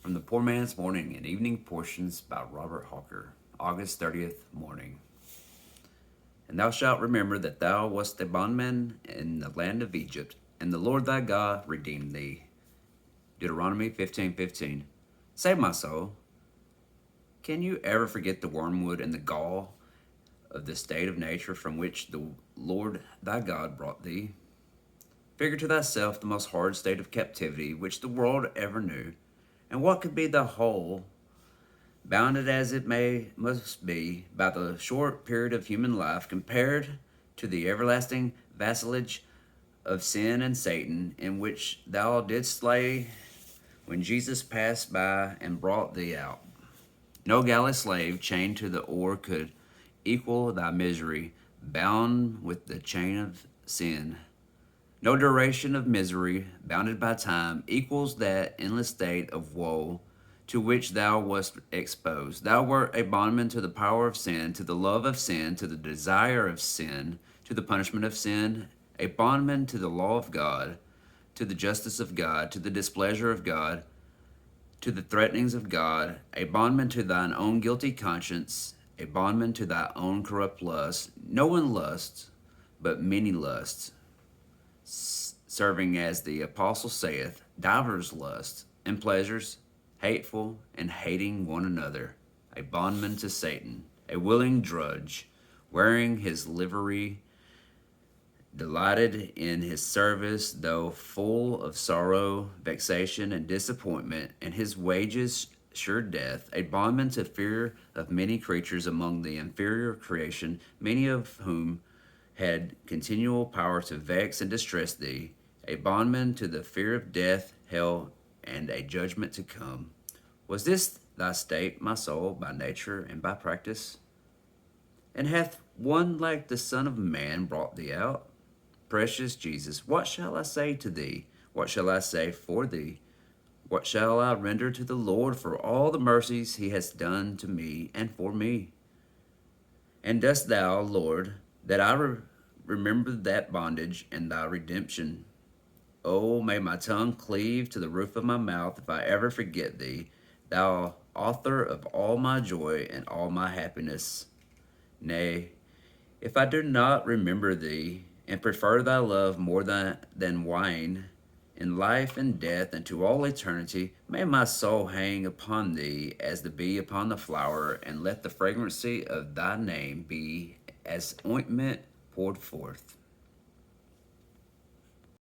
From the Poor Man's Morning and Evening Portions by Robert Hawker, August 30th morning. And thou shalt remember that thou wast a bondman in the land of Egypt, and the Lord thy God redeemed thee. Deuteronomy 15:15. Say, my soul, can you ever forget the wormwood and the gall of the state of nature from which the Lord thy God brought thee? Figure to thyself the most horrid state of captivity which the world ever knew, and what could be the whole, bounded as it must be by the short period of human life, compared to the everlasting vassalage of sin and Satan, in which thou didst lay when Jesus passed by and brought thee out? No galley slave chained to the oar could equal thy misery, bound with the chain of sin. No duration of misery, bounded by time, equals that endless state of woe to which thou wast exposed. Thou wert a bondman to the power of sin, to the love of sin, to the desire of sin, to the punishment of sin, a bondman to the law of God, to the justice of God, to the displeasure of God, to the threatenings of God, a bondman to thine own guilty conscience, a bondman to thy own corrupt lust. No one lusts, but many lusts, serving, as the apostle saith, divers lusts and pleasures, hateful and hating one another, a bondman to Satan, a willing drudge, wearing his livery, delighted in his service, though full of sorrow, vexation, and disappointment, and his wages sure death, a bondman to fear of many creatures among the inferior creation, many of whom had continual power to vex and distress thee, a bondman to the fear of death, hell, and a judgment to come. Was this thy state, my soul, by nature and by practice? And hath one like the Son of Man brought thee out? Precious Jesus, what shall I say to thee? What shall I say for thee? What shall I render to the Lord for all the mercies he has done to me and for me? And dost thou, Lord, that I remember that bondage and thy redemption? Oh, may my tongue cleave to the roof of my mouth if I ever forget thee, thou author of all my joy and all my happiness. Nay, if I do not remember thee, and prefer thy love more than wine, in life and death and to all eternity, may my soul hang upon thee as the bee upon the flower, and let the fragrancy of thy name be as ointment poured forth.